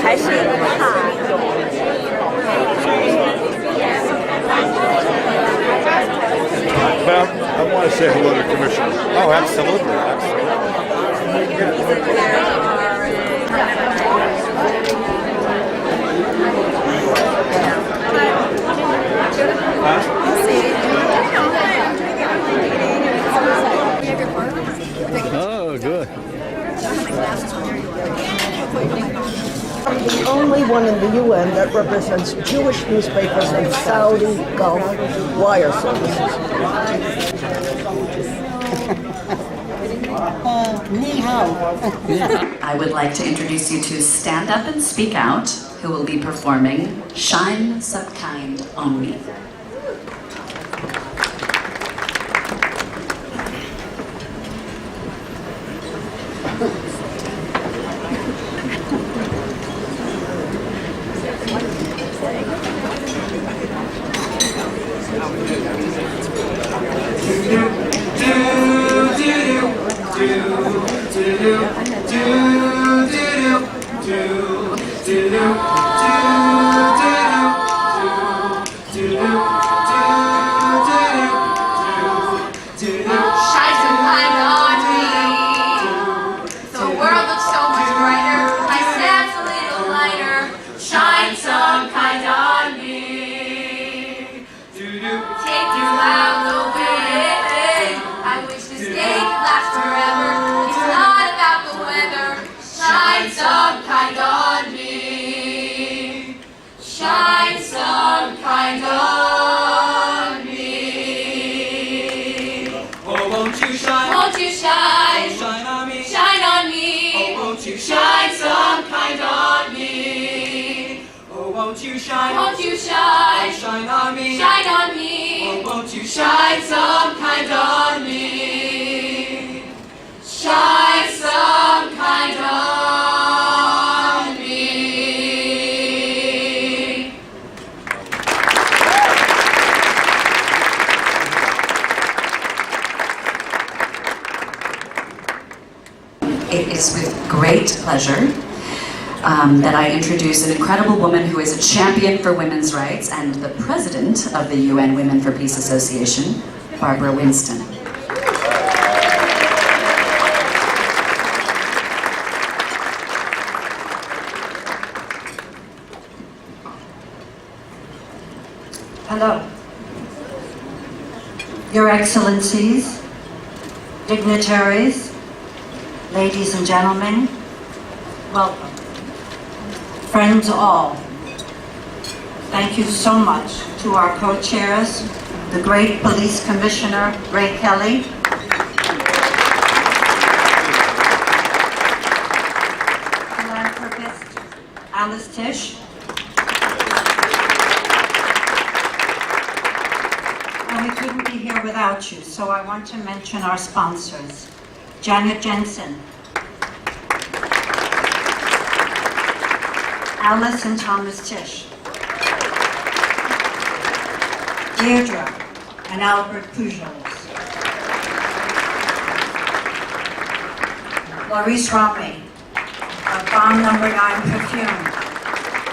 还是一个怕。But I want to say hello to Commissioner. Oh, absolutely. Oh, good. I'm the only one in the UN that represents Jewish newspapers and Saudi Gulf wire services. Ni hao. I would like to introduce you to Stand Up and Speak Out, who will be performing Shine Some Kind on Me. Won't you shine, shine on me, shine on me. Oh, won't you shine some kind on me, shine some kind on me. It is with great pleasure that I introduce an incredible woman who is a champion for women's rights and the president of the UN Women for Peace Association, Barbara Winston. Hello. Your Excellencies, dignitaries, ladies and gentlemen, welcome. Friends all, thank you so much to our co-chairs, the great Police Commissioner Ray Kelly, philanthropist Alice Tisch, and we couldn't be here without you, so I want to mention our sponsors, Janet Jensen, Alice and Thomas Tisch, Deirdre and Albert Pujols, Maurice Rami, our Bomb No. 9 perfume,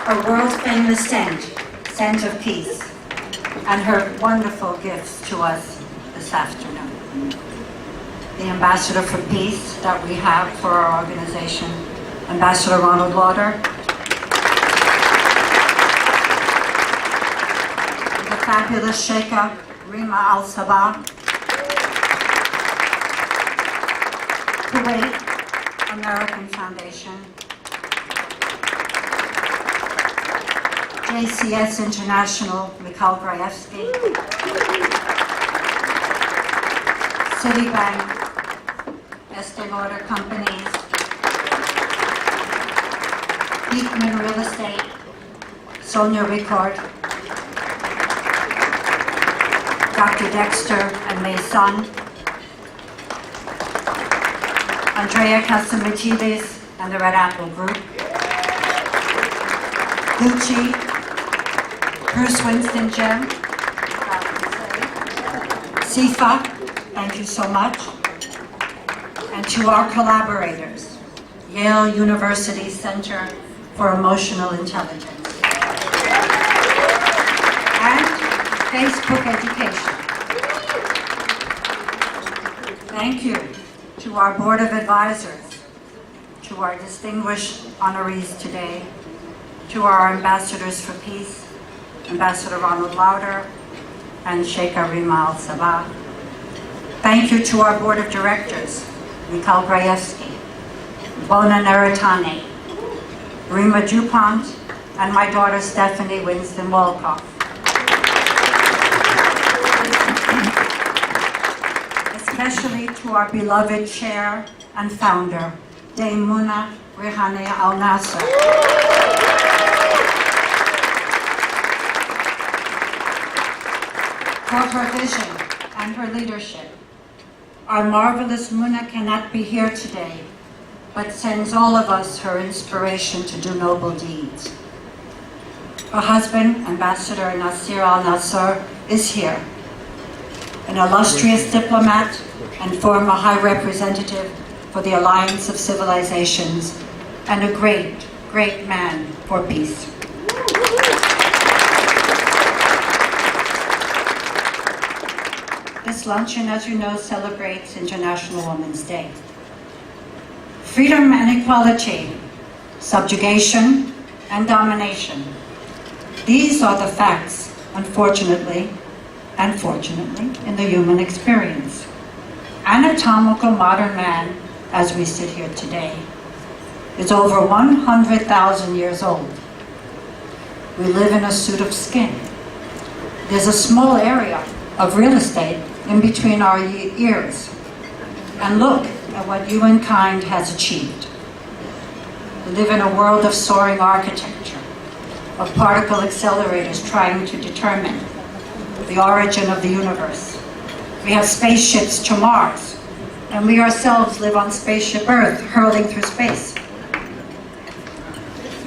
her world-famous scent of peace, and her wonderful gifts to us this afternoon. The Ambassador for Peace that we have for our organization, Ambassador Ronald Lauder, fabulous Sheikha Rima Al-Sabah, Kuwait American Foundation, JCS International Mikhail Graevsky, Citibank, Estee Lauder Companies, Beekman Real Estate, Sonia Ricord, Dr. Dexter and May's son, Andrea Casamatidis, and the Red Apple Group, Gucci, Bruce Winston Gem, SIFA, thank you so much, and to our collaborators, Yale University Center for Emotional Intelligence, and Facebook Education. Thank you to our Board of Advisors, to our distinguished honorees today, to our ambassadors for peace, Ambassador Ronald Lauder and Sheikh Arima Al-Sabah. Thank you to our Board of Directors, Mikhail Grayevsky, Bona Naratane, Rima Dupont, and my daughter Stephanie Winston Wolkoff. Especially to our beloved chair and founder, Dame Muna Rehane Al-Nasser. For her vision and her leadership. Our marvelous Muna cannot be here today, but sends all of us her inspiration to do noble deeds. Her husband, Ambassador Nasir Al-Nasser, is here, an illustrious diplomat and former High Representative for the Alliance of Civilizations, and a great, great man for peace. This luncheon, as you know, celebrates International Women's Day. Freedom and equality, subjugation and domination. These are the facts, unfortunately, and fortunately, in the human experience. Anatomical modern man, as we sit here today, is over 100,000 years old. We live in a suit of skin. There's a small area of real estate in between our ears. And look at what humankind has achieved. We live in a world of soaring architecture, of particle accelerators trying to determine the origin of the universe. We have spaceships to Mars, and we ourselves live on spaceship Earth, hurling through space.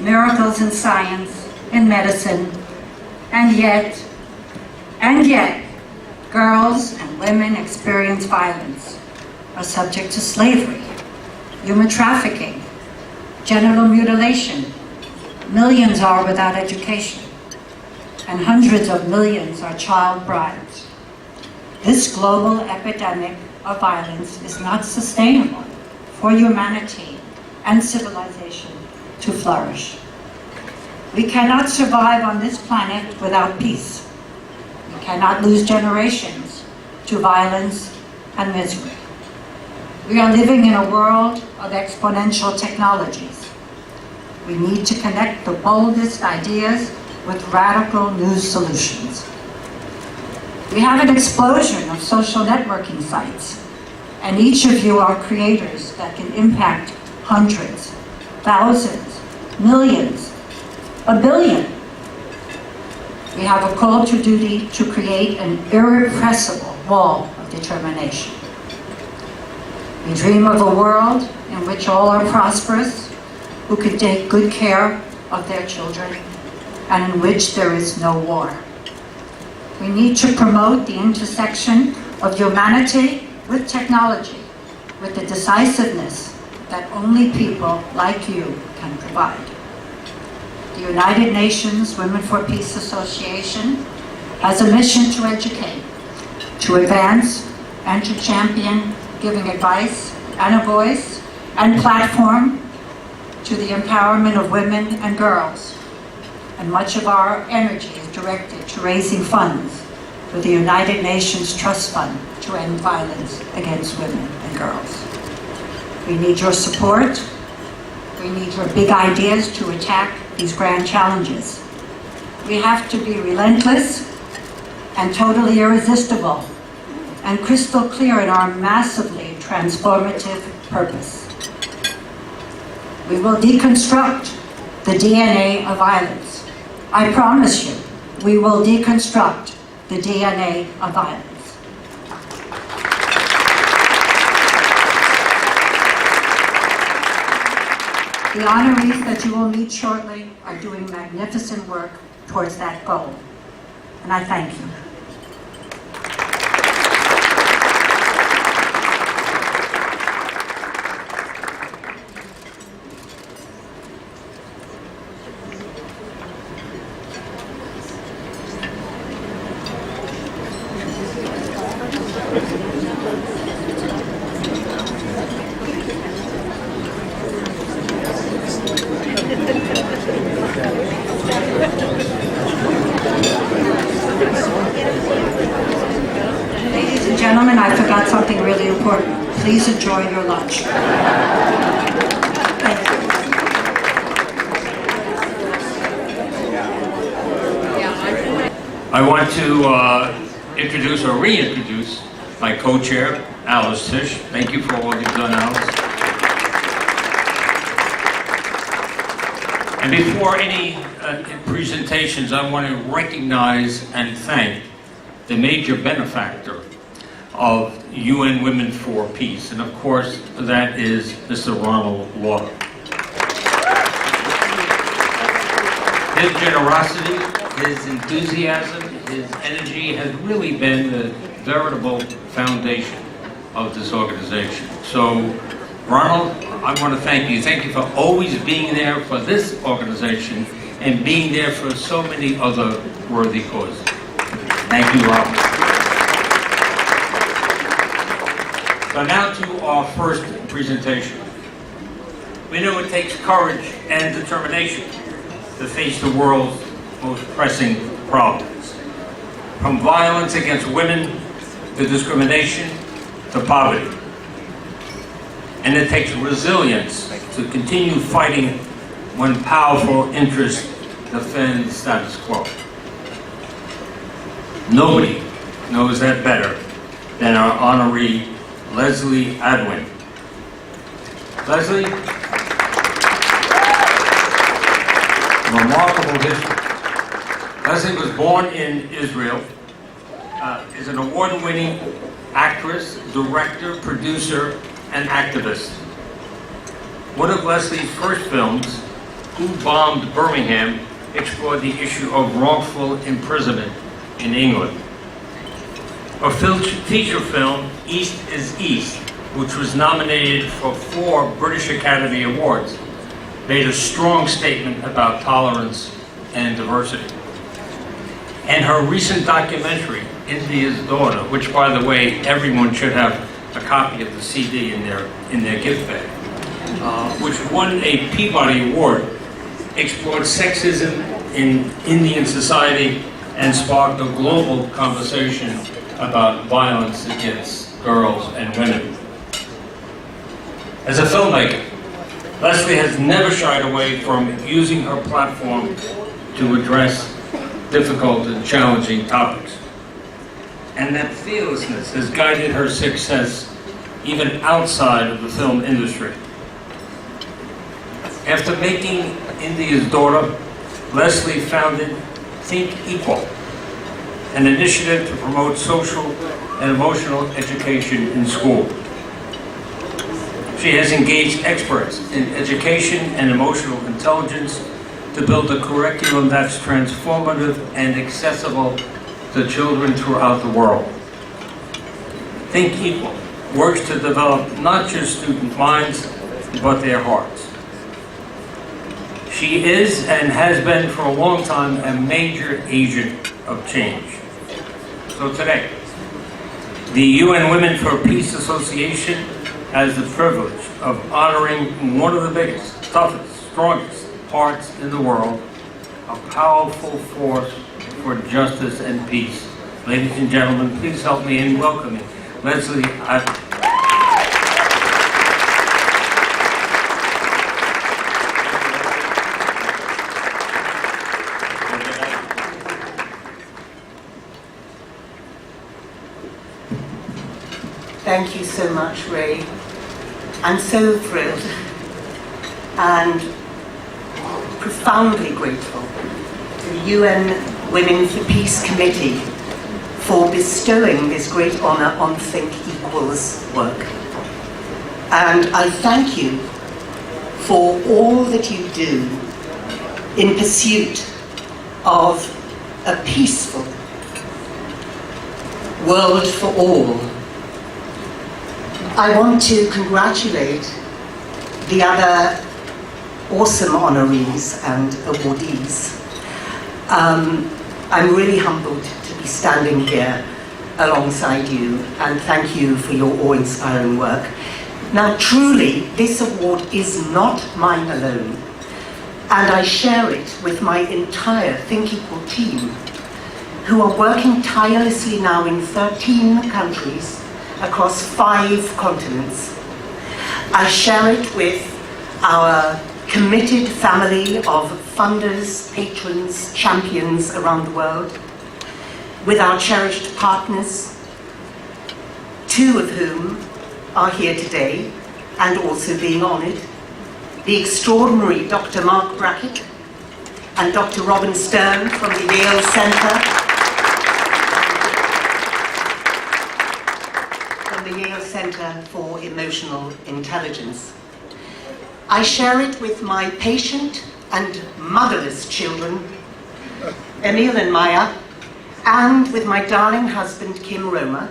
Miracles in science, in medicine, and yet, girls and women experience violence, are subject to slavery, human trafficking, genital mutilation. Millions are without education, and hundreds of millions are child brides. This global epidemic of violence is not sustainable for humanity and civilization to flourish. We cannot survive on this planet without peace. We cannot lose generations to violence and misery. We are living in a world of exponential technologies. We need to connect the boldest ideas with radical new solutions. We have an explosion of social networking sites, and each of you are creators that can impact hundreds, thousands, millions, a billion. We have a call to duty to create an irrepressible wall of determination. We dream of a world in which all are prosperous, who can take good care of their children, and in which there is no war. We need to promote the intersection of humanity with technology, with the decisiveness that only people like you can provide. The United Nations Women for Peace Association has a mission to educate, to advance, and to champion giving advice and a voice and platform to the empowerment of women and girls. And much of our energy is directed to raising funds for the United Nations Trust Fund to end violence against women and girls. We need your support. We need your big ideas to attack these grand challenges. We have to be relentless and totally irresistible and crystal clear in our massively transformative purpose. We will deconstruct the DNA of violence. I promise you, we will deconstruct the DNA of violence. The honorees that you will meet shortly are doing magnificent work towards that goal, and I thank you. Ladies and gentlemen, I forgot something really important. Please enjoy your lunch. Thank you. I want to introduce or reintroduce my co-chair, Alice Tisch. Thank you for all you've done, Alice. And before any presentations, I want to recognize and thank the major benefactor of UN Women for Peace, and of course, that is Mr. Ronald Lauder. His generosity, his enthusiasm, his energy has really been the veritable foundation of this organization. So, Ronald, I want to thank you. Thank you for always being there for this organization and being there for so many other worthy causes. Thank you, Ronald. So now to our first presentation. We know it takes courage and determination to face the world's most pressing problems. From violence against women, to discrimination, to poverty. And it takes resilience to continue fighting when powerful interests defend the status quo. Nobody knows that better than our honoree, Leslie Adwin. Leslie, remarkable history. Leslie was born in Israel, is an award-winning actress, director, producer, and activist. One of Leslie's first films, Who Bombed Birmingham, explored the issue of wrongful imprisonment in England. Her feature film, East is East, which was nominated for 4 British Academy Awards, made a strong statement about tolerance and diversity. And her recent documentary, India's Daughter, which, by the way, everyone should have a copy of the CD in their gift bag, which won a Peabody Award, explored sexism in Indian society and sparked a global conversation about violence against girls and women. As a filmmaker, Leslie has never shied away from using her platform to address difficult and challenging topics. And that fearlessness has guided her success even outside of the film industry. After making India's Daughter, Leslie founded Think Equal, an initiative to promote social and emotional education in school. She has engaged experts in education and emotional intelligence to build a curriculum that's transformative and accessible to children throughout the world. Think Equal works to develop not just student minds, but their hearts. She is and has been for a long time a major agent of change. So today, the UN Women for Peace Association has the privilege of honoring one of the biggest, toughest, strongest hearts in the world, a powerful force for justice and peace. Ladies and gentlemen, please help me in welcoming Leslie Adwin. Thank you so much, Ray. I'm so thrilled and profoundly grateful to the UN Women for Peace Committee for bestowing this great honor on Think Equal's work. And I thank you for all that you do in pursuit of a peaceful world for all. I want to congratulate the other awesome honorees and awardees. I'm really humbled to be standing here alongside you, and thank you for your awe-inspiring work. Now, truly, this award is not mine alone, and I share it with my entire Think Equal team, who are working tirelessly now in 13 countries across 5 continents. I share it with our committed family of funders, patrons, champions around the world, with our cherished partners, 2 of whom are here today and also being honoured, the extraordinary Dr. Mark Brackett and Dr. Robin Stern from the Yale Centre for Emotional Intelligence. I share it with my patient and motherless children, Emil and Maya, and with my darling husband, Kim Roma,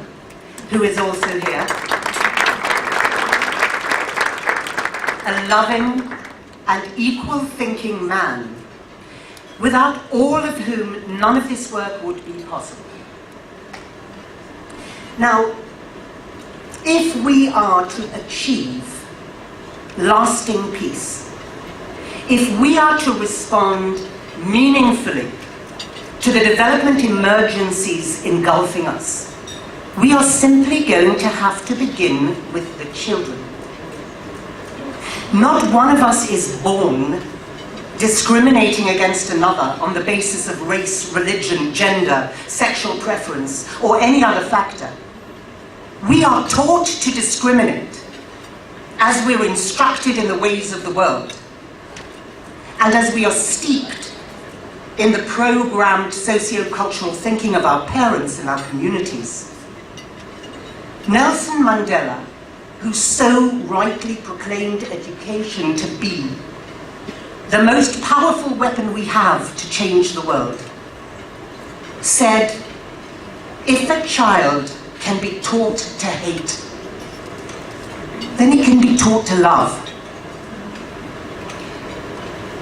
who is also here. A loving and equal-thinking man, without all of whom none of this work would be possible. Now, if we are to achieve lasting peace, if we are to respond meaningfully to the development emergencies engulfing us, we are simply going to have to begin with the children. Not one of us is born discriminating against another on the basis of race, religion, gender, sexual preference, or any other factor. We are taught to discriminate as we're instructed in the ways of the world, and as we are steeped in the programmed socio-cultural thinking of our parents and our communities. Nelson Mandela, who so rightly proclaimed education to be the most powerful weapon we have to change the world, said, if a child can be taught to hate, then it can be taught to love.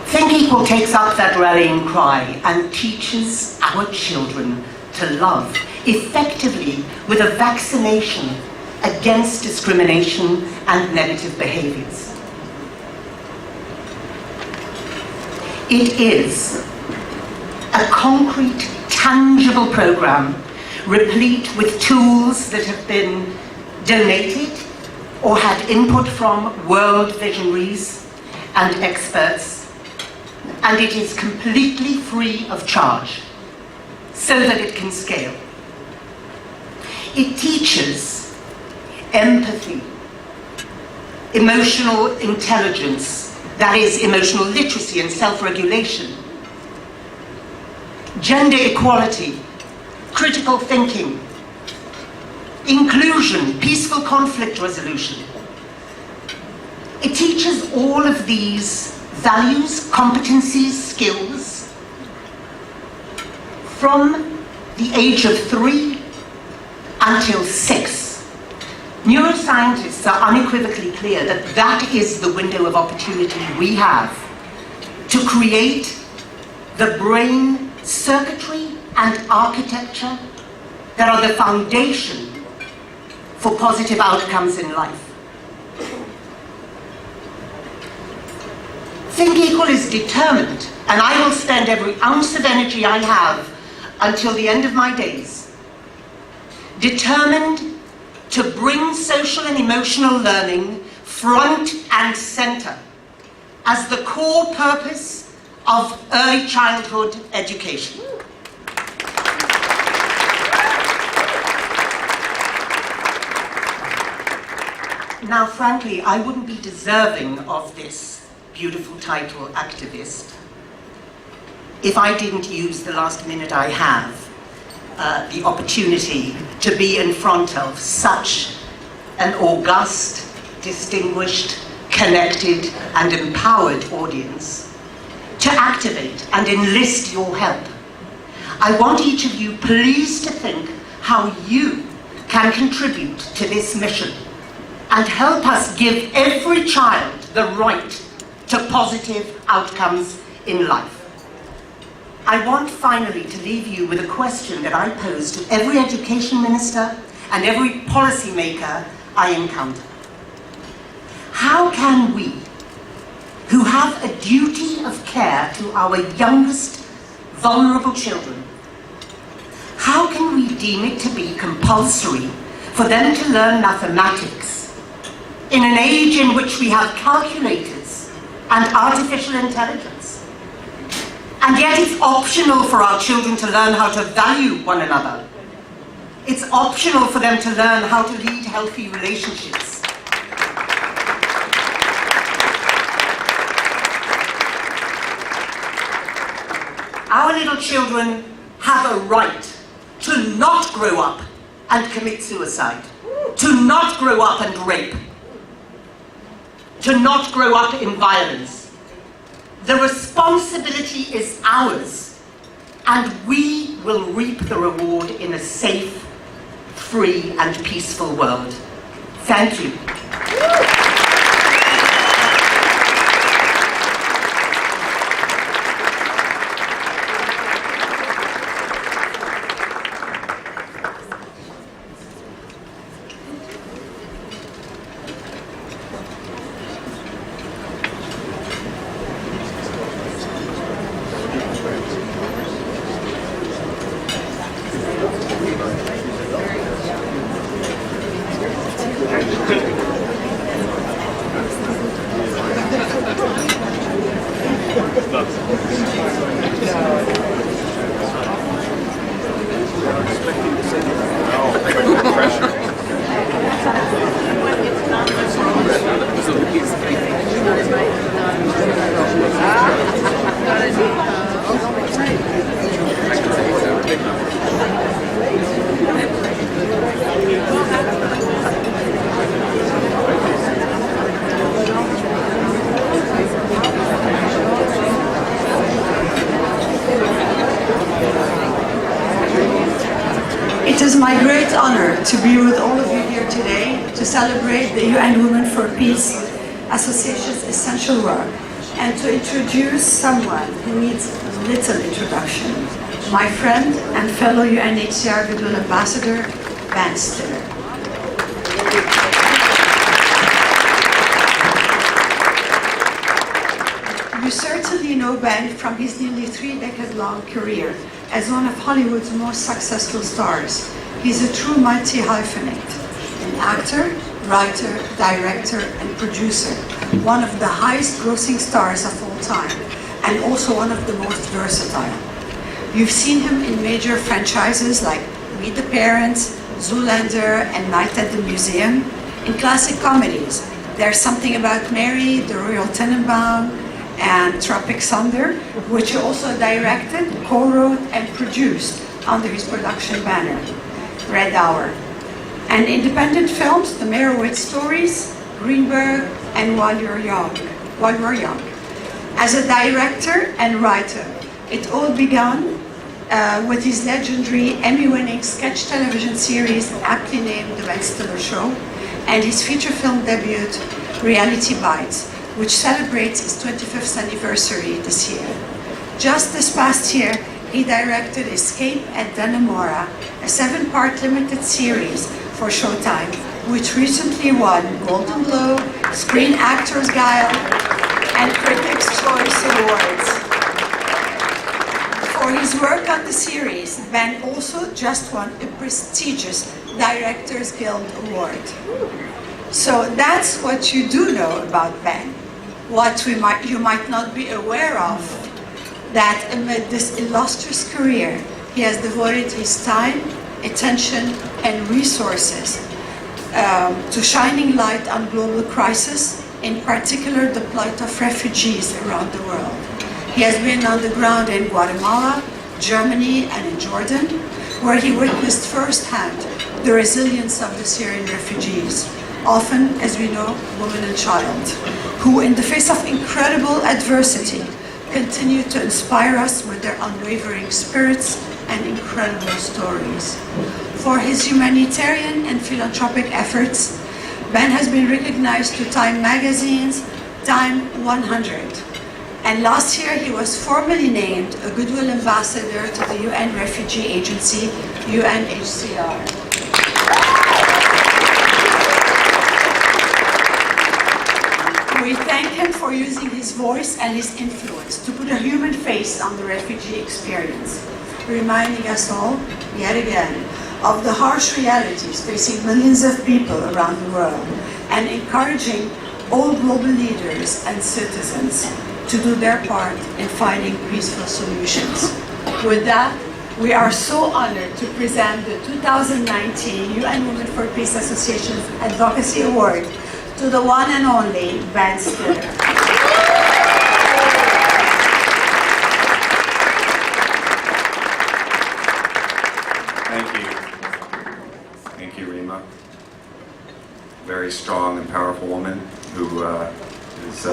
Think Equal takes up that rallying cry and teaches our children to love effectively with a vaccination against discrimination and negative behaviors. It is a concrete, tangible program replete with tools that have been donated or had input from world visionaries and experts, and it is completely free of charge so that it can scale. It teaches empathy, emotional intelligence, that is, emotional literacy and self-regulation, gender equality, critical thinking, inclusion, peaceful conflict resolution. It teaches all of these values, competencies, skills from the age of 3 until 6. Neuroscientists are unequivocally clear that that is the window of opportunity we have to create the brain circuitry and architecture that are the foundation for positive outcomes in life. Think Equal is determined, and I will spend every ounce of energy I have until the end of my days, determined to bring social and emotional learning front and center as the core purpose of early childhood education. Now, frankly, I wouldn't be deserving of this beautiful title, activist, if I didn't use the last minute I have the opportunity to be in front of such an august, distinguished, connected, and empowered audience to activate and enlist your help. I want each of you please to think how you can contribute to this mission and help us give every child the right to positive outcomes in life. I want finally to leave you with a question that I pose to every education minister and every policy maker I encounter. How can we, who have a duty of care to our youngest vulnerable children, how can we deem it to be compulsory for them to learn mathematics in an age in which we have calculators and artificial intelligence? And yet it's optional for our children to learn how to value one another. It's optional for them to learn how to lead healthy relationships. Our little children have a right to not grow up and commit suicide, to not grow up and rape, to not grow up in violence. The responsibility is ours, and we will reap the reward in a safe, free, and peaceful world. Thank you. It is my great honor to be with all of you here today to celebrate the UN Women for Peace Association's essential work and to introduce someone who needs little introduction, my friend and fellow UNHCR Goodwill Ambassador, Ben Stiller. You certainly know Ben from his nearly 3-decade-long career as one of Hollywood's most successful stars. He's a true multi-hyphenate, an actor, writer, director, and producer, one of the highest-grossing stars of all time, and also one of the most versatile. You've seen him in major franchises like Meet the Parents, Zoolander, and Night at the Museum. In classic comedies, There's Something About Mary, The Royal Tenenbaum, and Tropic Thunder, which he also directed, co-wrote, and produced under his production banner, Red Hour. And independent films, The Meyerowitz Stories, Greenberg, and While We're Young. As a director and writer, it all began with his legendary Emmy-winning sketch television series, aptly named The Ben Stiller Show, and his feature film debut, Reality Bites, which celebrates its 25th anniversary this year. Just this past year, he directed Escape at Dannemora, a 7-part limited series for Showtime, which recently won Golden Globe, Screen Actors Guild, and Critics' Choice Awards. For his work on the series, Ben also just won a prestigious Directors Guild Award. So that's what you do know about Ben. What you might not be aware of, that amid this illustrious career, he has devoted his time, attention, and resources to shining light on global crisis, in particular the plight of refugees around the world. He has been on the ground in Guatemala, Germany, and in Jordan, where he witnessed firsthand the resilience of the Syrian refugees. often, as we know, woman and child, who in the face of incredible adversity continue to inspire us with their unwavering spirits and incredible stories. For his humanitarian and philanthropic efforts, Ben has been recognized to Time Magazine's Time 100. And last year, he was formally named a Goodwill Ambassador to the UN Refugee Agency, UNHCR. We thank him for using his voice and his influence to put a human face on the refugee experience, reminding us all, yet again, of the harsh realities facing millions of people around the world, and encouraging all global leaders and citizens to do their part in finding peaceful solutions. With that, we are so honored to present the 2019 UN Women for Peace Association Advocacy Award to the one and only Ben Stiller. Thank you. Thank you, Rima. Very strong and powerful woman who is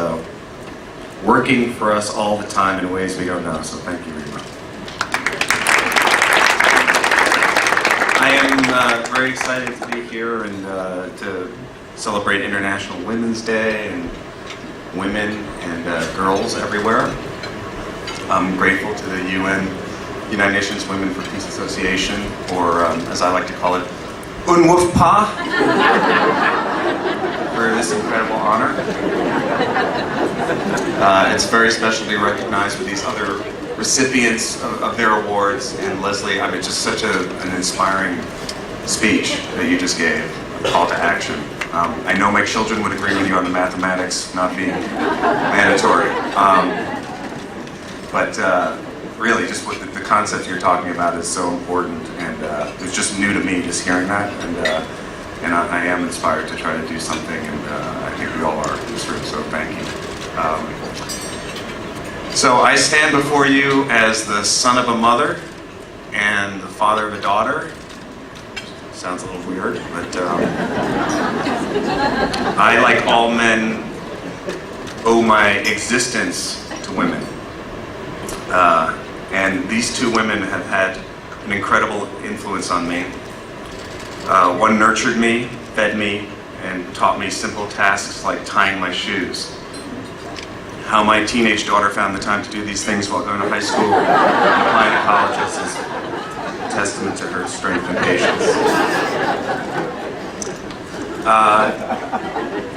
working for us all the time in ways we don't know, so thank you, Rima. I am very excited to be here and to celebrate International Women's Day and women and girls everywhere. I'm grateful to the United Nations Women for Peace Association, or as I like to call it, UNWFPA, for this incredible honor. It's very special to be recognized with these other recipients of their awards. And Leslie, I mean, just such an inspiring speech that you just gave, a call to action. I know my children would agree with you on the mathematics not being mandatory. But really, just what the concept you're talking about is so important, and it was just new to me just hearing that, and I am inspired to try to do something, and I think we all are in this room, so thank you. So I stand before you as the son of a mother and the father of a daughter. Sounds a little weird, but I, like all men, owe my existence to women. And these two women have had an incredible influence on me. One nurtured me, fed me, and taught me simple tasks like tying my shoes. How my teenage daughter found the time to do these things while going to high school and applying to colleges is a testament to her strength and patience.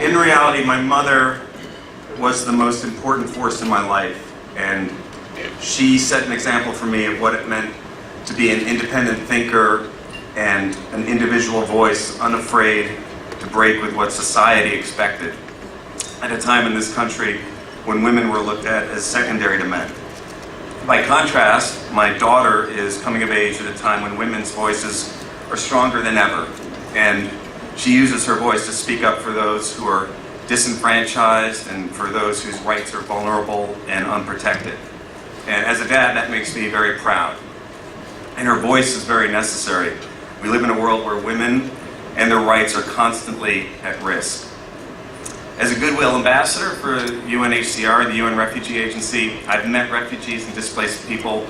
In reality, my mother was the most important force in my life, and she set an example for me of what it meant to be an independent thinker and an individual voice, unafraid to break with what society expected at a time in this country when women were looked at as secondary to men. By contrast, my daughter is coming of age at a time when women's voices are stronger than ever, and she uses her voice to speak up for those who are disenfranchised and for those whose rights are vulnerable and unprotected. And as a dad, that makes me very proud. And her voice is very necessary. We live in a world where women and their rights are constantly at risk. As a Goodwill Ambassador for UNHCR, the UN Refugee Agency, I've met refugees and displaced people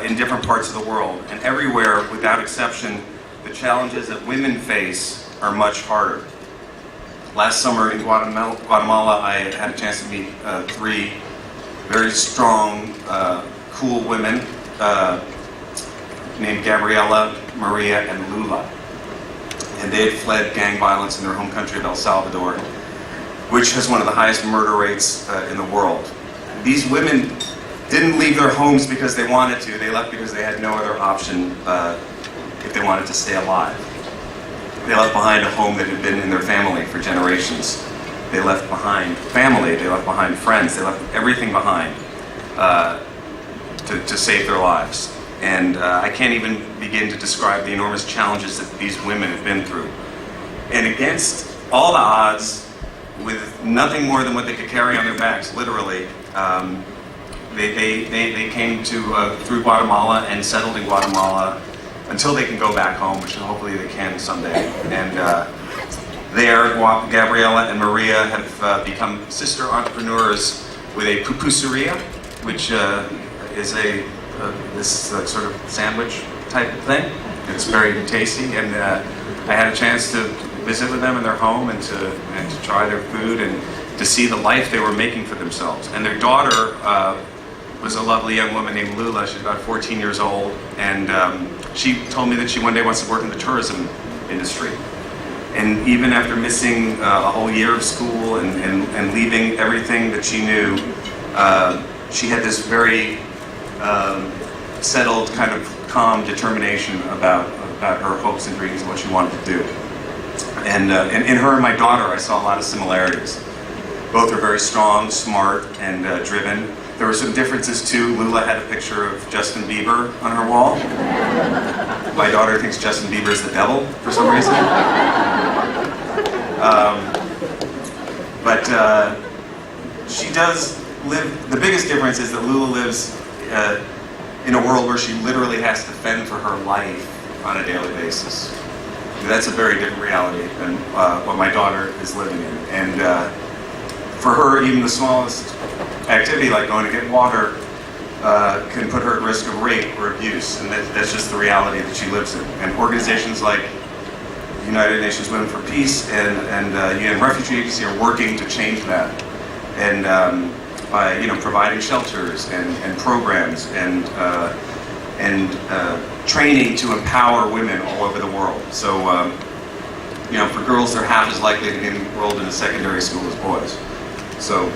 in different parts of the world. And everywhere, without exception, the challenges that women face are much harder. Last summer in Guatemala, I had a chance to meet three very strong, cool women named Gabriela, Maria, and Lula. And they had fled gang violence in their home country of El Salvador, which has one of the highest murder rates in the world. These women didn't leave their homes because they wanted to. They left because they had no other option if they wanted to stay alive. They left behind a home that had been in their family for generations. They left behind family, they left behind friends, they left everything behind to save their lives. And I can't even begin to describe the enormous challenges that these women have been through. And against all the odds, with nothing more than what they could carry on their backs, literally, they came to through Guatemala and settled in Guatemala until they can go back home, which hopefully they can someday. And there, Gabriella and Maria have become sister entrepreneurs with a pupuseria, which is this sort of sandwich type of thing. It's very tasty, and I had a chance to visit with them in their home and to try their food and to see the life they were making for themselves. And their daughter was a lovely young woman named Lula. She's about 14 years old, and she told me that she one day wants to work in the tourism industry. And even after missing a whole year of school and leaving everything that she knew, she had this very settled, kind of calm determination about her hopes and dreams and what she wanted to do. And in her and my daughter, I saw a lot of similarities. Both are very strong, smart, and driven. There were some differences too. Lula had a picture of Justin Bieber on her wall. My daughter thinks Justin Bieber is the devil for some reason. But she does live, the biggest difference is that Lula lives in a world where she literally has to fend for her life on a daily basis. That's a very different reality than what my daughter is living in. And for her, even the smallest activity, like going to get water, can put her at risk of rape or abuse. And that's just the reality that she lives in. And organizations like United Nations Women for Peace and UN Refugee Agency are working to change that. And by providing shelters and programs and training to empower women all over the world. So, for girls, they're half as likely to be enrolled in a secondary school as boys. So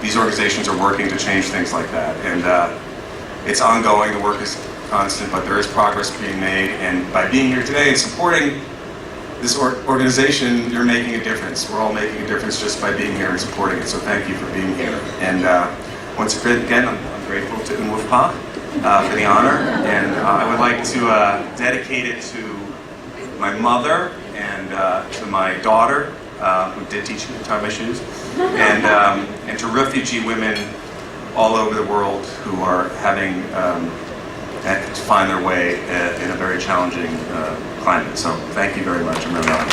these organizations are working to change things like that. And it's ongoing, the work is constant, but there is progress being made. And by being here today and supporting this organization, you're making a difference. We're all making a difference just by being here and supporting it. So thank you for being here. And once again, I'm grateful to UNWFPA for the honor. And I would like to dedicate it to my mother and to my daughter, who did teach me to tie my shoes, and to refugee women all over the world who are having to find their way in a very challenging climate. So thank you very much. I'm really honored.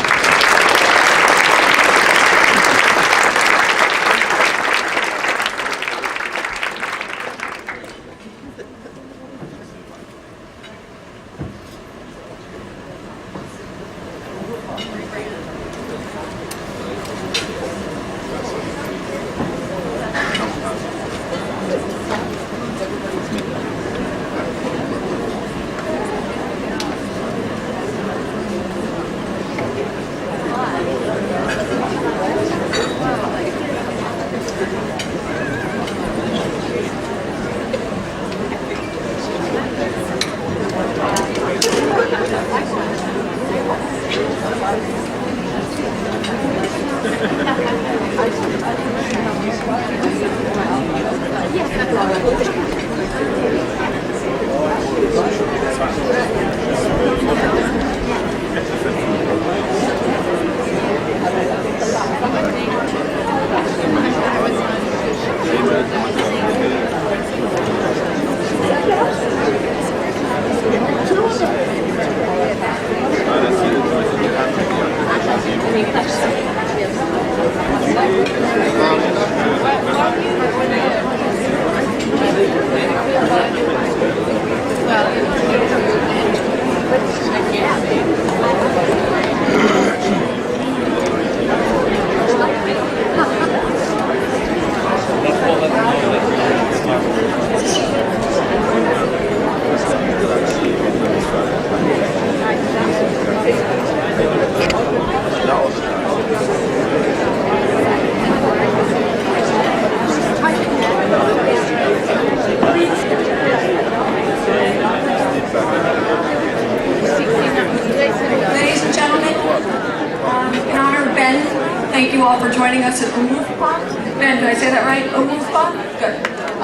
Thank you all for joining us at UNWFPA. Ben, did I say that right? UNWFPA? Good.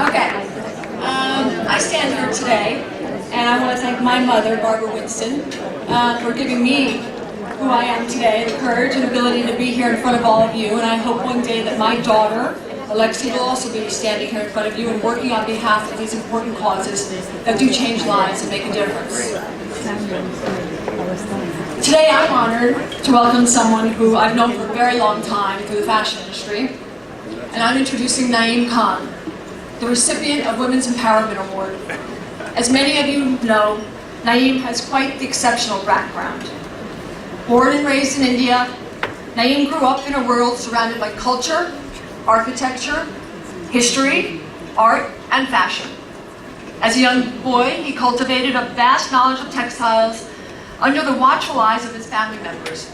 Okay. I stand here today, and I want to thank my mother, Barbara Winston, for giving me who I am today, the courage and ability to be here in front of all of you. And I hope one day that my daughter, Alexia, will also be standing here in front of you and working on behalf of these important causes that do change lives and make a difference. Today I'm honored to welcome someone who I've known for a very long time through the fashion industry, and I'm introducing Naeem Khan, the recipient of Women's Empowerment Award. As many of you know, Naeem has quite the exceptional background. Born and raised in India, Naeem grew up in a world surrounded by culture, architecture, history, art, and fashion. As a young boy, he cultivated a vast knowledge of textiles under the watchful eyes of his family members,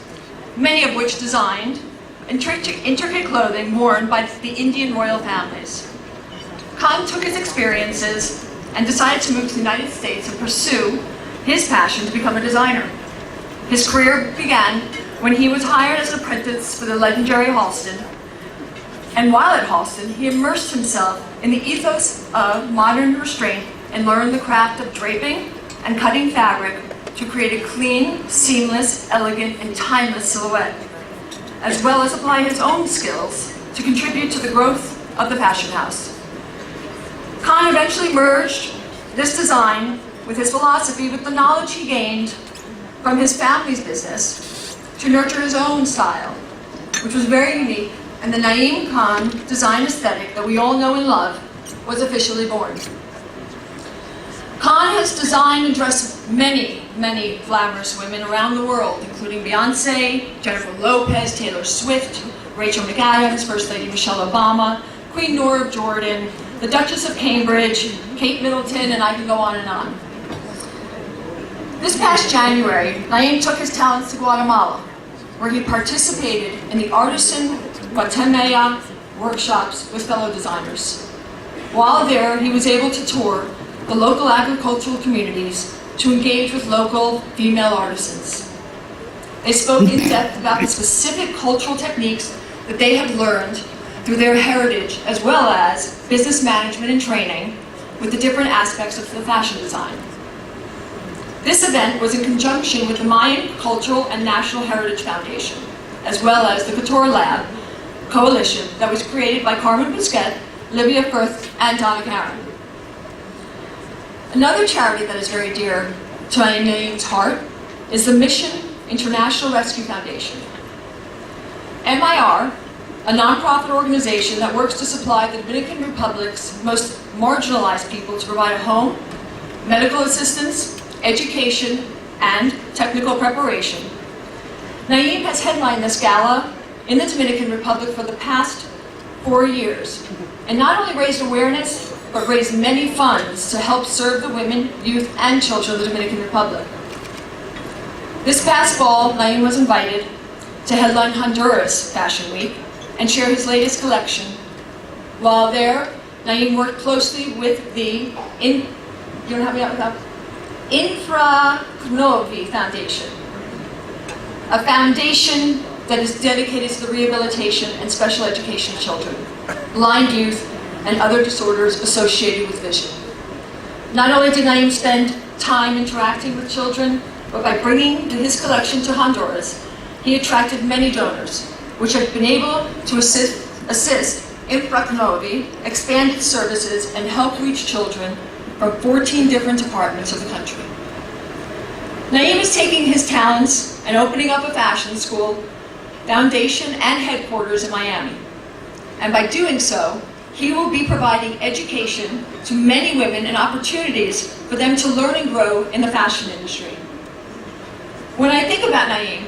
many of which designed intricate clothing worn by the Indian royal families. Khan took his experiences and decided to move to the United States and pursue his passion to become a designer. His career began when he was hired as an apprentice for the legendary Halston, and while at Halston, he immersed himself in the ethos of modern restraint and learned the craft of draping and cutting fabric to create a clean, seamless, elegant, and timeless silhouette, as well as apply his own skills to contribute to the growth of the fashion house. Khan eventually merged this design with his philosophy with the knowledge he gained from his family's business to nurture his own style, which was very unique, and the Naeem Khan design aesthetic that we all know and love was officially born. Khan has designed and dressed many, many glamorous women around the world, including Beyonce, Jennifer Lopez, Taylor Swift, Rachel McAdams, First Lady Michelle Obama, Queen Noor of Jordan, the Duchess of Cambridge, Kate Middleton, and I can go on and on. This past January, Naeem took his talents to Guatemala, where he participated in the Artisan Guatemala workshops with fellow designers. While there, he was able to tour the local agricultural communities to engage with local female artisans. They spoke in depth about the specific cultural techniques that they have learned through their heritage, as well as business management and training with the different aspects of the fashion design. This event was in conjunction with the Mayan Cultural and National Heritage Foundation, as well as the Couture Lab coalition that was created by Carmen Busquet, Livia Firth, and Donna Karen. Another charity that is very dear to Naeem's heart is the Mission International Rescue Foundation. MIR, a nonprofit organization that works to supply the Dominican Republic's most marginalized people to provide a home, medical assistance, education, and technical preparation. Naeem has headlined this gala in the Dominican Republic for the past 4 years, and not only raised awareness, but raised many funds to help serve the women, youth, and children of the Dominican Republic. This past fall, Naeem was invited to headline Honduras Fashion Week and share his latest collection. While there, Naeem worked closely with the Infracnovi Foundation, a foundation that is dedicated to the rehabilitation and special education of children, blind youth, and other disorders associated with vision. Not only did Naeem spend time interacting with children, but by bringing his collection to Honduras, he attracted many donors, which have been able to assist Infracnovi expand its services and help reach children from 14 different departments of the country. Naeem is taking his talents and opening up a fashion school, foundation, and headquarters in Miami. And by doing so, he will be providing education to many women and opportunities for them to learn and grow in the fashion industry. When I think about Naeem,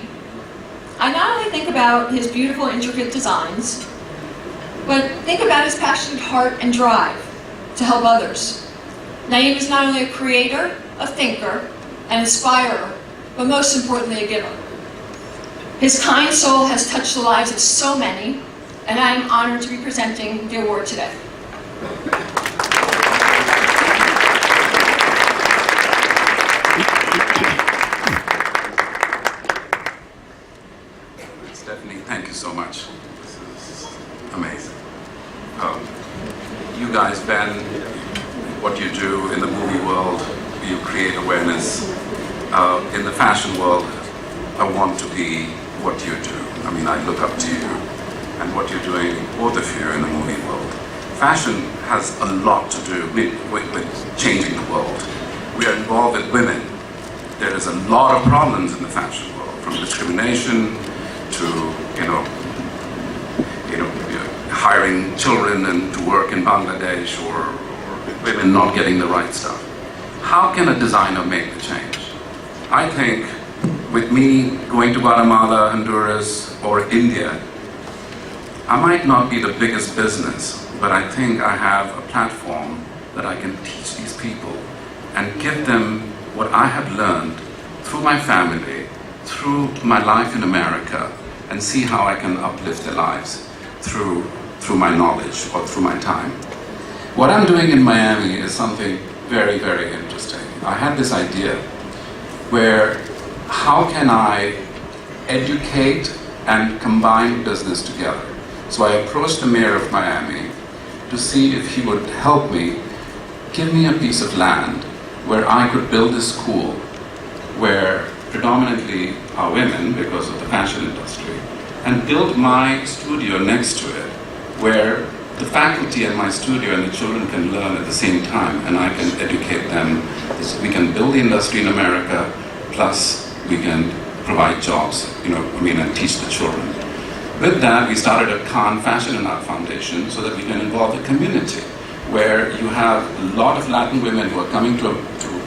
I not only think about his beautiful, intricate designs, but think about his passionate heart and drive to help others. Naeem is not only a creator, a thinker, an inspirer, but most importantly, a giver. His kind soul has touched the lives of so many, and I am honored to be presenting the award today. Stephanie, thank you so much. This is amazing. You guys, Ben, what you do in the movie world, you create awareness. In the fashion world, I want to be what you do. I mean, I look up to you and what you're doing, both of you, in the movie world. Fashion has a lot to do with changing the world. We are involved with women. There is a lot of problems in the fashion world. from discrimination to, hiring children and to work in Bangladesh, or women not getting the right stuff. How can a designer make the change? I think with me going to Guatemala, Honduras, or India, I might not be the biggest business, but I think I have a platform that I can teach these people and give them what I have learned through my family, through my life in America, and see how I can uplift their lives through my knowledge or through my time. What I'm doing in Miami is something very, very interesting. I had this idea where how can I educate and combine business together? So I approached the mayor of Miami to see if he would help me, give me a piece of land where I could build a school where predominantly are women because of the fashion industry, and build my studio next to it where the faculty in my studio and the children can learn at the same time, and I can educate them. We can build the industry in America, plus we can provide jobs, and teach the children. With that, we started a Khan Fashion and Art Foundation so that we can involve the community, where you have a lot of Latin women who are coming to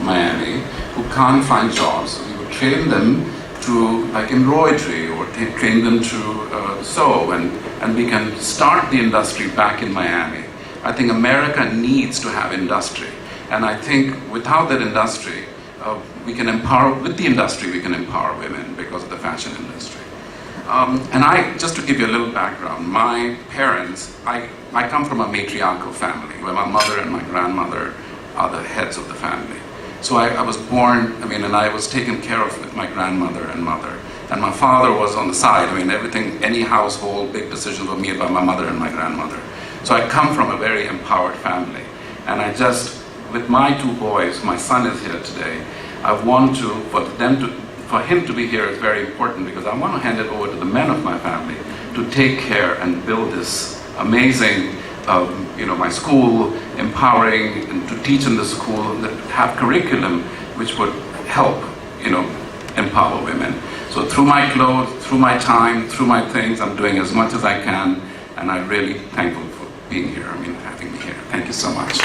Miami who can't find jobs. So we would train them to embroidery, or train them to sew, and we can start the industry back in Miami. I think America needs to have industry, and I think without that industry, we can empower women because of the fashion industry. Just to give you a little background, my parents, I come from a matriarchal family where my mother and my grandmother are the heads of the family. So I was born, and I was taken care of with my grandmother and mother. And my father was on the side. Everything, any household, big decisions were made by my mother and my grandmother. So I come from a very empowered family. And with my two boys, my son is here today, I want for him to be here is very important, because I want to hand it over to the men of my family to take care and build this amazing, my school, empowering, and to teach in the school, that have curriculum which would help, empower women. So through my clothes, through my time, through my things, I'm doing as much as I can, and I'm really thankful for being here, having me here. Thank you so much.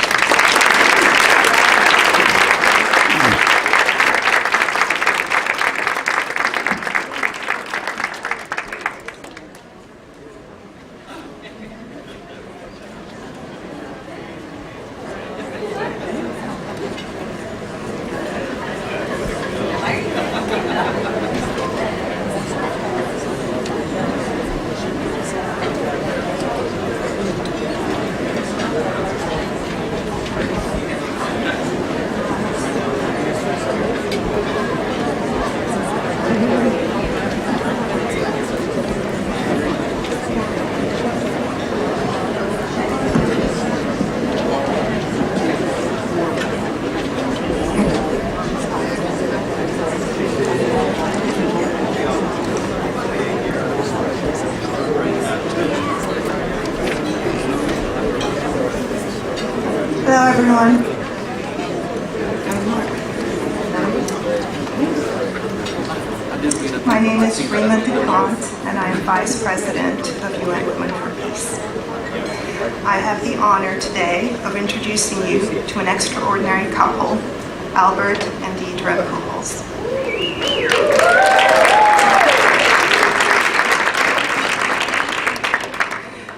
Hello, everyone. My name is Rima DuPont, and I am Vice President of UN Women for Peace. I have the honor today of introducing you to an extraordinary couple, Albert and Deidre Pujols.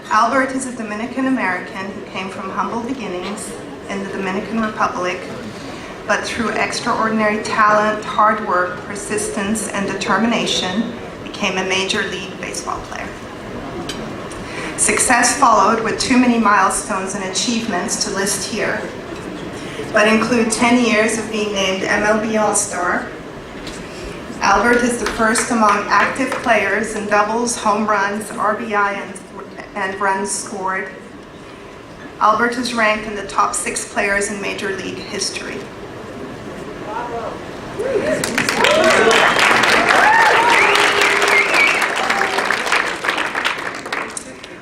Albert is a Dominican American who came from humble beginnings in the Dominican Republic, but through extraordinary talent, hard work, persistence, and determination, became a Major League Baseball player. Success followed with too many milestones and achievements to list here, but include 10 years of being named MLB All-Star. Albert is the first among active players in doubles, home runs, RBI, and runs scored. Albert is ranked in the top 6 players in Major League history.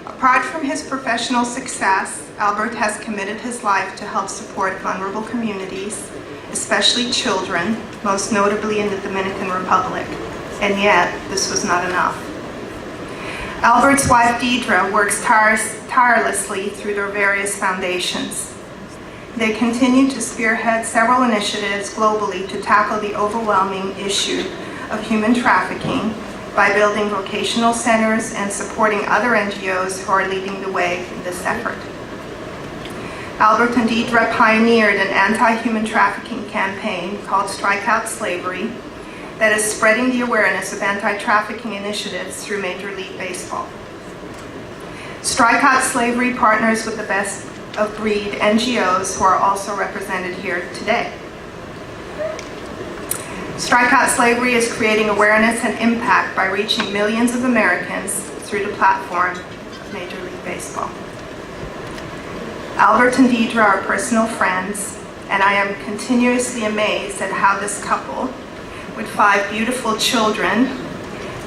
Apart from his professional success, Albert has committed his life to help support vulnerable communities, especially children, most notably in the Dominican Republic. And yet, this was not enough. Albert's wife, Deidre, works tirelessly through their various foundations. They continue to spearhead several initiatives globally to tackle the overwhelming issue of human trafficking by building vocational centers and supporting other NGOs who are leading the way in this effort. Albert and Deidre pioneered an anti-human trafficking campaign called Strike Out Slavery that is spreading the awareness of anti-trafficking initiatives through Major League Baseball. Strike Out Slavery partners with the best of breed NGOs who are also represented here today. Strike Out Slavery is creating awareness and impact by reaching millions of Americans through the platform of Major League Baseball. Albert and Deidre are personal friends, and I am continuously amazed at how this couple, with 5 beautiful children,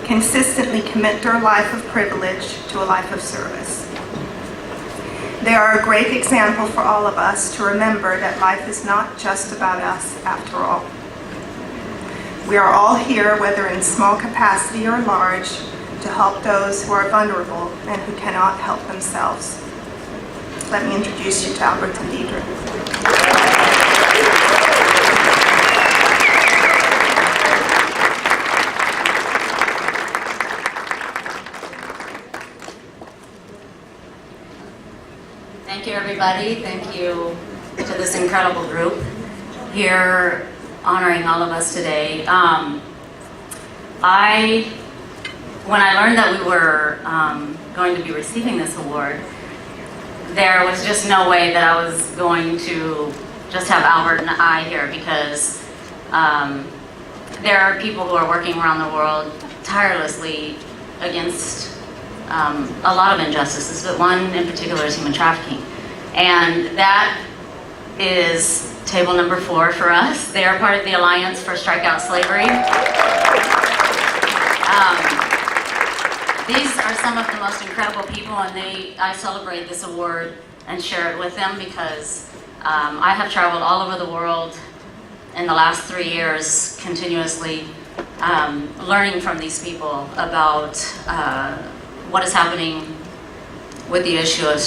consistently commit their life of privilege to a life of service. They are a great example for all of us to remember that life is not just about us after all. We are all here, whether in small capacity or large, to help those who are vulnerable and who cannot help themselves. Let me introduce you to Albert and Deidre. Thank you, everybody. Thank you to this incredible group here honoring all of us today. When I learned that we were going to be receiving this award, there was just no way that I was going to just have Albert and I here, because there are people who are working around the world tirelessly against a lot of injustices, but one in particular is human trafficking. And that is table number 4 for us. They are part of the Alliance for Strike Out Slavery. These are some of the most incredible people, and I celebrate this award and share it with them because I have traveled all over the world in the last 3 years continuously learning from these people about what is happening with the issue of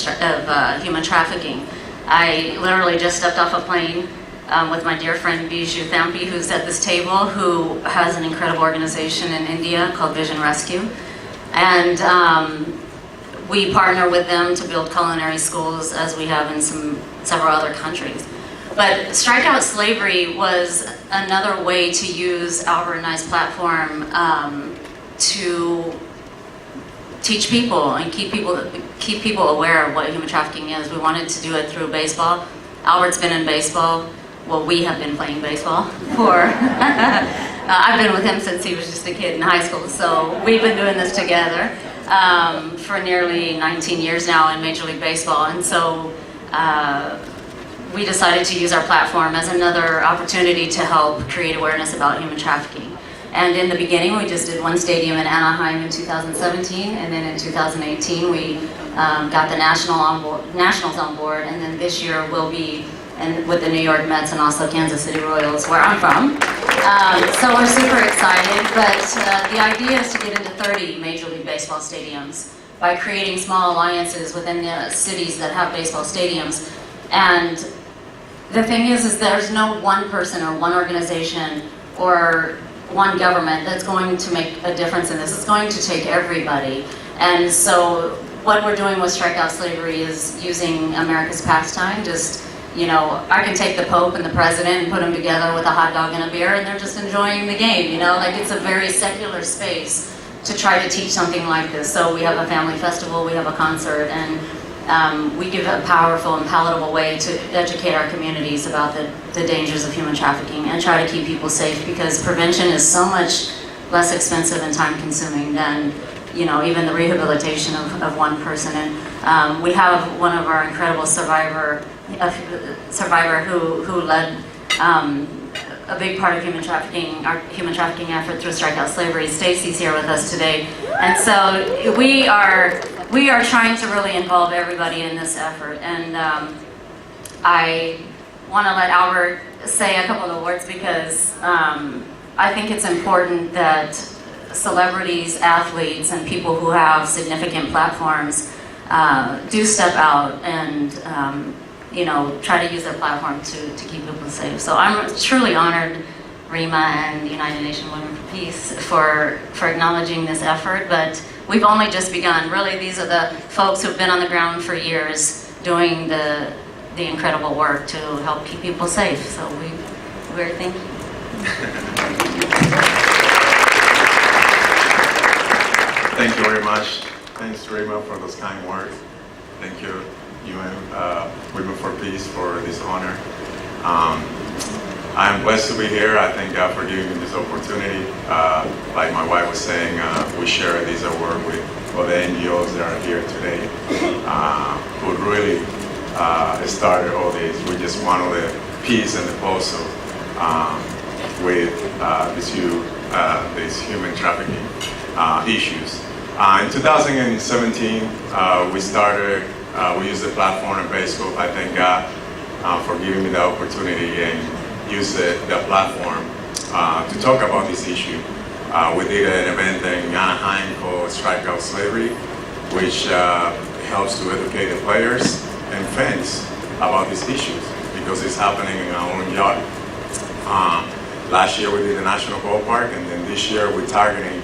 human trafficking. I literally just stepped off a plane with my dear friend Bijou Thampi, who's at this table, who has an incredible organization in India called Vision Rescue. And we partner with them to build culinary schools, as we have in several other countries. But Strike Out Slavery was another way to use Albert and I's platform to teach people and keep people aware of what human trafficking is. We wanted to do it through baseball. Albert's been in baseball. Well, we have been playing baseball for, I've been with him since he was just a kid in high school, so we've been doing this together for nearly 19 years now in Major League Baseball. And so we decided to use our platform as another opportunity to help create awareness about human trafficking. And in the beginning, we just did one stadium in Anaheim in 2017, and then in 2018, we got the Nationals on board, and then this year we'll be with the New York Mets and also Kansas City Royals, where I'm from. So we're super excited, but the idea is to get into 30 Major League Baseball stadiums by creating small alliances within the cities that have baseball stadiums. And the thing is there's no one person or one organization or one government that's going to make a difference in this. It's going to take everybody. And so what we're doing with Strike Out Slavery is using America's pastime. Just, you know, I can take the Pope and the President and put them together with a hot dog and a beer, and they're just enjoying the game, you know? Like, it's a very secular space to try to teach something like this. So we have a family festival, we have a concert, and we give a powerful and palatable way to educate our communities about the dangers of human trafficking and try to keep people safe, because prevention is so much less expensive and time consuming than, you know, even the rehabilitation of one person. And we have one of our incredible survivor who led a big part of our human trafficking effort through Strike Out Slavery. Stacy's here with us today. And so we are trying to really involve everybody in this effort. And I want to let Albert say a couple of words, because I think it's important that celebrities, athletes, and people who have significant platforms do step out and try to use their platform to keep people safe. So I'm truly honored, Rima and United Nations Women for Peace, for acknowledging this effort, but we've only just begun. Really, these are the folks who've been on the ground for years doing the incredible work to help keep people safe. So we're thank you. Thank you very much. Thanks, Rima, for those kind words. Thank you, UN Women for Peace, for this honor. I'm blessed to be here. I thank God for giving me this opportunity. Like my wife was saying, we share this award with all the NGOs that are here today, who really started all this. We just one of the piece in the puzzle with these human trafficking issues. In 2017, we used the platform on Facebook. I thank God for giving me the opportunity and use the platform to talk about this issue. We did an event in Anaheim called Strike Out Slavery, which helps to educate the players and fans about these issues because it's happening in our own yard. Last year we did the National Ballpark, and then this year we're targeting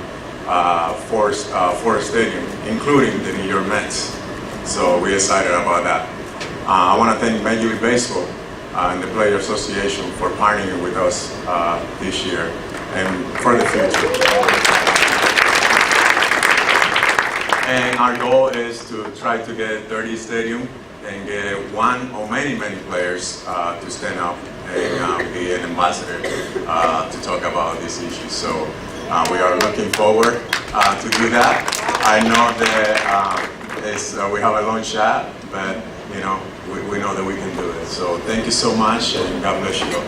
four stadiums, including the New York Mets. So we're excited about that. I want to thank Major League Baseball and the Player Association for partnering with us this year and for the future. And our goal is to try to get 30 stadiums and get one or many players to stand up and be an ambassador to talk about this issue. So we are looking forward to do that. I know that we have a long shot, but we know that we can do it. So thank you so much, and God bless you all.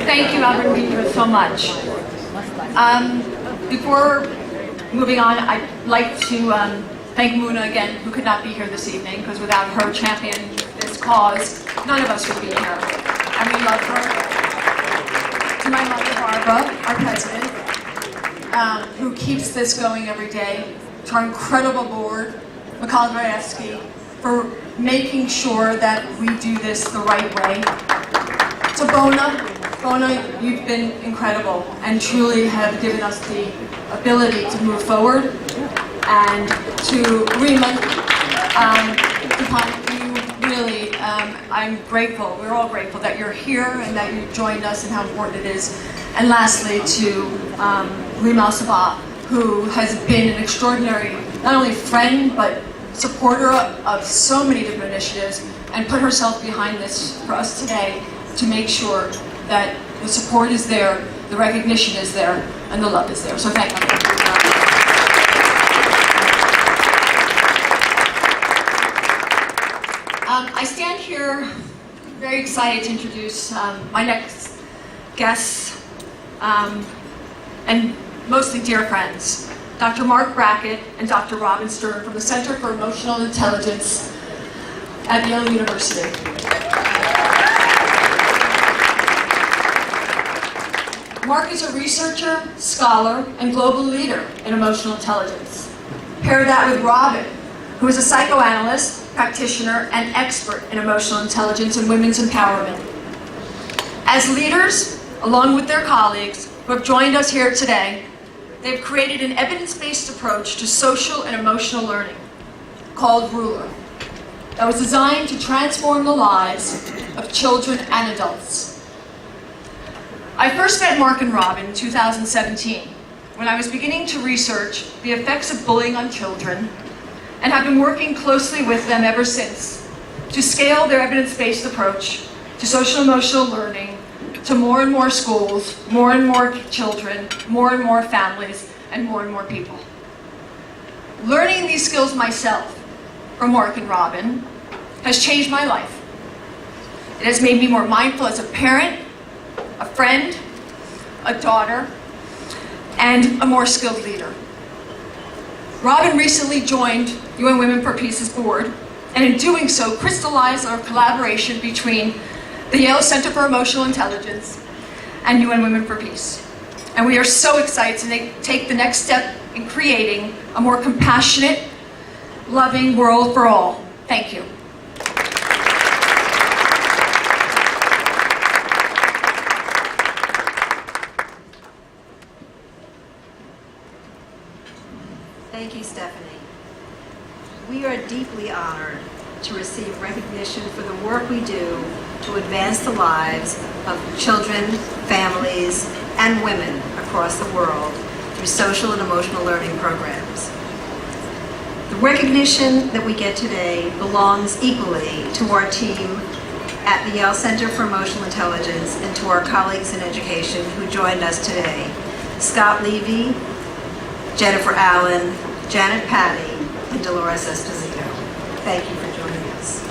Thank you, Albert, so much. Before moving on, I'd like to thank Muna again, who could not be here this evening, because without her championing this cause, none of us would be here. And we love her. To my mother, Barbara, our president, who keeps this going every day. To our incredible board, Mikhail Graevsky, for making sure that we do this the right way. To Bona, you've been incredible and truly have given us the ability to move forward. And to Rima, you really, I'm grateful, we're all grateful that you're here and that you joined us and how important it is. And lastly, to Rima Sabah, who has been an extraordinary, not only friend, but supporter of so many different initiatives and put herself behind this for us today to make sure that the support is there, the recognition is there, and the love is there. So thank you. I stand here very excited to introduce my next guests and mostly dear friends, Dr. Mark Brackett and Dr. Robin Stern from the Center for Emotional Intelligence at Yale University. Mark is a researcher, scholar, and global leader in emotional intelligence. Pair that with Robin, who is a psychoanalyst, practitioner, and expert in emotional intelligence and women's empowerment. As leaders, along with their colleagues who have joined us here today, they've created an evidence-based approach to social and emotional learning called Ruler that was designed to transform the lives of children and adults. I first met Mark and Robin in 2017 when I was beginning to research the effects of bullying on children and have been working closely with them ever since to scale their evidence-based approach to social emotional learning to more and more schools, more and more children, more and more families, and more people. Learning these skills myself from Mark and Robin has changed my life. It has made me more mindful as a parent, a friend, a daughter, and a more skilled leader. Robin recently joined UN Women for Peace's board, and in doing so, crystallized our collaboration between the Yale Center for Emotional Intelligence and UN Women for Peace. And we are so excited to take the next step in creating a more compassionate, loving world for all. Thank you. Thank you, Stephanie. We are deeply honored to receive recognition for the work we do to advance the lives of children, families, and women across the world through social and emotional learning programs. The recognition that we get today belongs equally to our team at the Yale Center for Emotional Intelligence and to our colleagues in education who joined us today. Scott Levy, Jennifer Allen, Janet Patty, and Dolores Esposito. Thank you for joining us.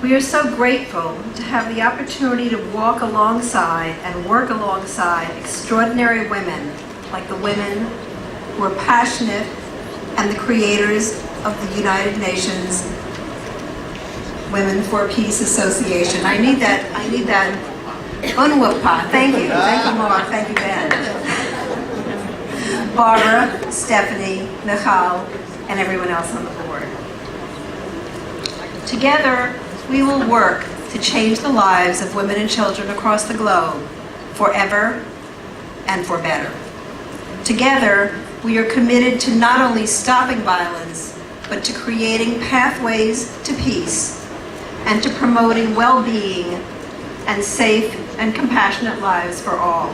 We are so grateful to have the opportunity to walk alongside and work alongside extraordinary women like the women who are passionate and the creators of the United Nations Women for Peace Association. I need that. UNWFPA. Thank you. Thank you, Mark. Thank you, Ben. Barbara, Stephanie, Michal, and everyone else on the board. Together, we will work to change the lives of women and children across the globe forever and for better. Together, we are committed to not only stopping violence, but to creating pathways to peace and to promoting well-being and safe and compassionate lives for all.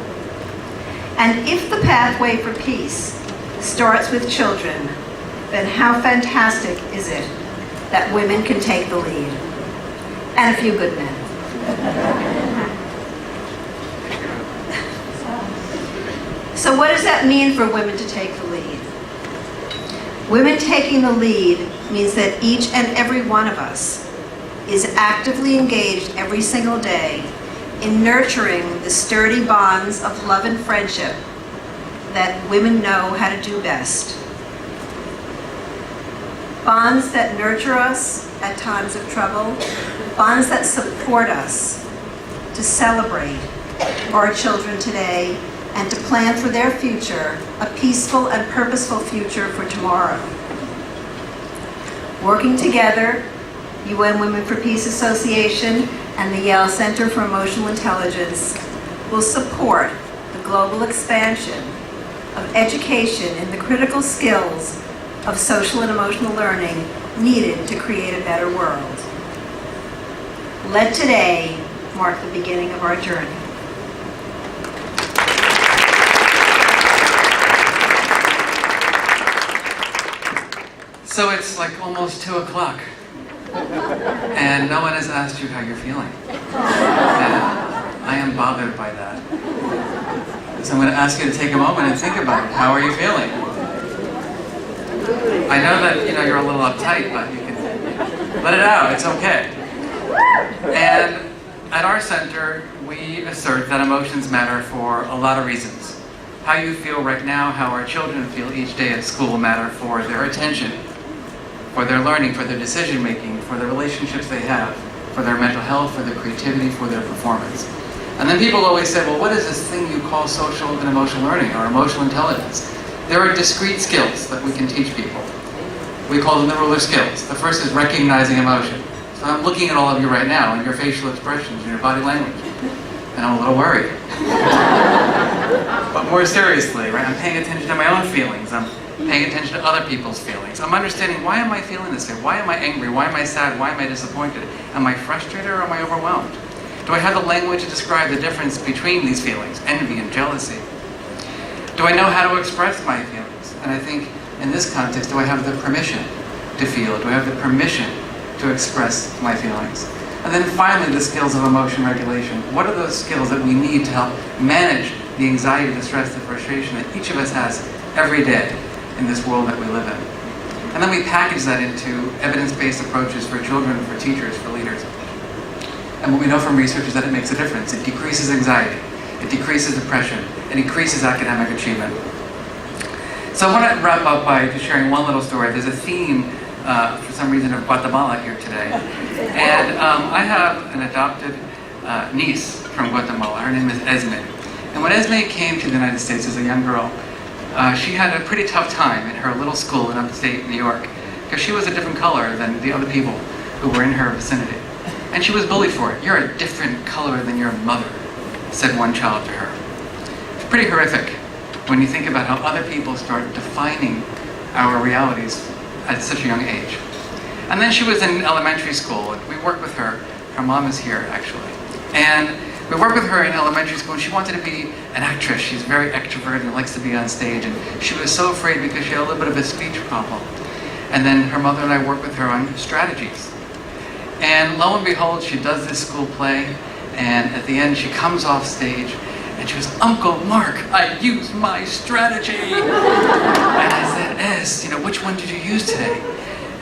And if the pathway for peace starts with children, then how fantastic is it that women can take the lead? And a few good men. So what does that mean for women to take the lead? Women taking the lead means that each and every one of us is actively engaged every single day in nurturing the sturdy bonds of love and friendship that women know how to do best. Bonds that nurture us at times of trouble, bonds that support us to celebrate our children today and to plan for their future, a peaceful and purposeful future for tomorrow. Working together, UN Women for Peace Association and the Yale Center for Emotional Intelligence will support the global expansion of education in the critical skills of social and emotional learning needed to create a better world. Let today mark the beginning of our journey. So it's like almost 2 o'clock. And no one has asked you how you're feeling. And I am bothered by that. So I'm going to ask you to take a moment and think about it. How are you feeling? I know that you're a little uptight, but you can let it out. It's okay. And at our center, we assert that emotions matter for a lot of reasons. How you feel right now, how our children feel each day at school matter for their attention, for their learning, for their decision making, for the relationships they have, for their mental health, for their creativity, for their performance. And then people always say, well, what is this thing you call social and emotional learning or emotional intelligence? There are discrete skills that we can teach people. We call them the ruler skills. The first is recognizing emotion. So I'm looking at all of you right now and your facial expressions and your body language, and I'm a little worried. But more seriously, right, I'm paying attention to my own feelings. I'm paying attention to other people's feelings. I'm understanding, why am I feeling this way? Why am I angry? Why am I sad? Why am I disappointed? Am I frustrated or am I overwhelmed? Do I have the language to describe the difference between these feelings, envy and jealousy? Do I know how to express my feelings? And I think in this context, do I have the permission to feel? Do I have the permission to express my feelings? And then finally, the skills of emotion regulation. What are those skills that we need to help manage the anxiety, the stress, the frustration that each of us has every day in this world that we live in? And then we package that into evidence-based approaches for children, for teachers, for leaders. And what we know from research is that it makes a difference. It decreases anxiety, it decreases depression, it increases academic achievement. So I want to wrap up by just sharing one little story. There's a theme, for some reason, of Guatemala here today. And I have an adopted niece from Guatemala. Her name is Esme. And when Esme came to the United States as a young girl, she had a pretty tough time in her little school in upstate New York, because she was a different color than the other people who were in her vicinity. And she was bullied for it. "You're a different color than your mother," said one child to her. It's pretty horrific when you think about how other people start defining our realities at such a young age. And then she was in elementary school, and we worked with her. Her mom is here, actually. And we worked with her in elementary school, and she wanted to be an actress. She's very extroverted and likes to be on stage, and she was so afraid because she had a little bit of a speech problem. And then her mother and I worked with her on strategies. And lo and behold, she does this school play, and at the end she comes off stage, and she goes, "Uncle Mark, I used my strategy." And I said, "Es, which one did you use today?"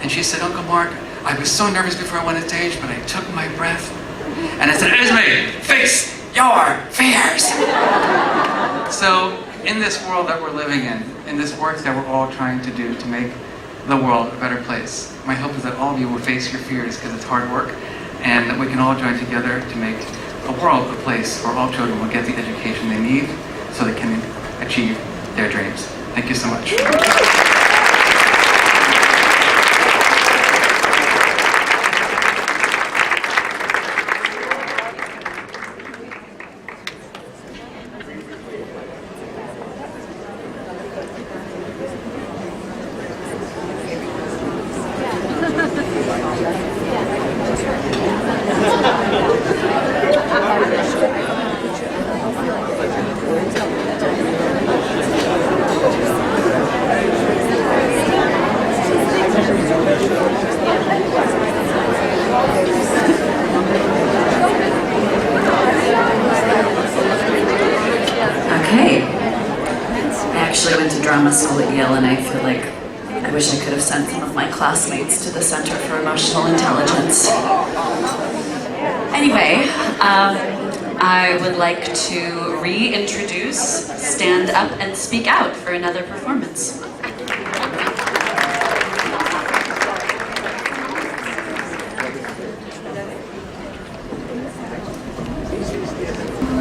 And she said, "Uncle Mark, I was so nervous before I went on stage, but I took my breath." And I said, "Esme, face your fears." So in this world that we're living in this work that we're all trying to do to make the world a better place, my hope is that all of you will face your fears, because it's hard work, and that we can all join together to make a world a place where all children will get the education they need so they can achieve their dreams. Thank you so much. Drama school at Yale, and I feel like I wish I could have sent some of my classmates to the Center for Emotional Intelligence. Anyway, I would like to reintroduce Stand Up and Speak Out for another performance.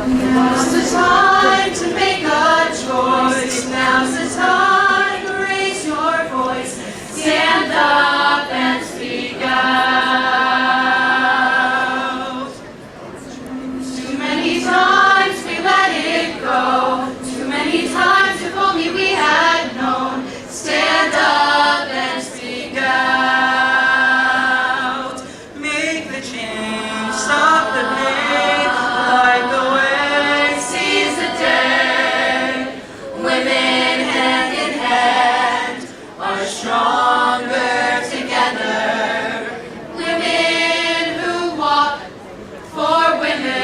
Now's the time to make a choice. Now's the time to raise your voice. Stand up and speak out. Too many times we let it go. Too many times, if only we had known. Stand up and speak out. Make the change. Stop the pain. Light the way. Seize the day. Women hand in hand are stronger together. Women who walk for women.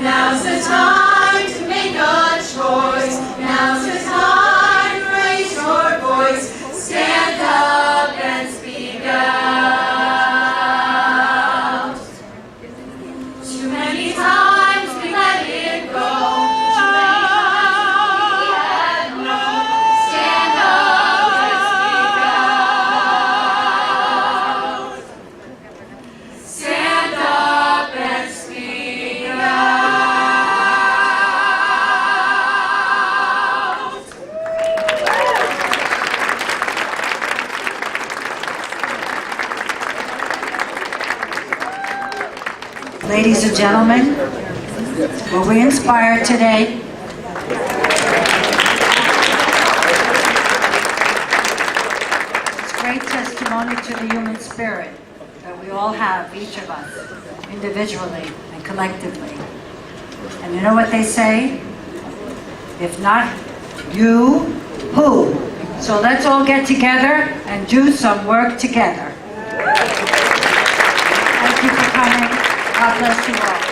Now's the time to make a choice. Now's the time to raise your voice. Stand up and speak out. Too many times we let it go. Too many times we had no. Stand up and speak out. Stand up and speak out. Ladies and gentlemen, were we inspired today? great testimony to the human spirit that we all have, each of us, individually and collectively. And you know what they say? If not you, who? So let's all get together and do some work together. Thank you for coming. God bless you all.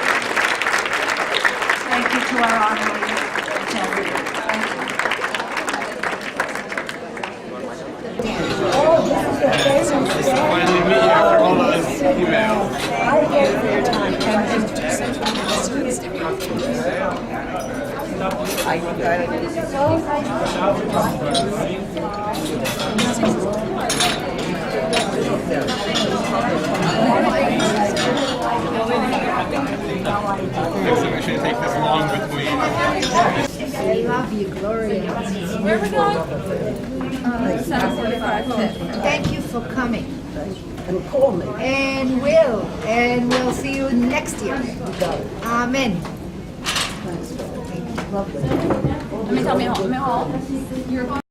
Thank you to our honorees and to everyone. Thank you. Finally meet you after all those emails. Thank you for your time. Next time I should take this long between. I love you, Gloria. Where we're going? 7:45. Thank you for coming. And call me. And we'll see you next year. Amen. Lovely. 没好，没好，没好。You're going.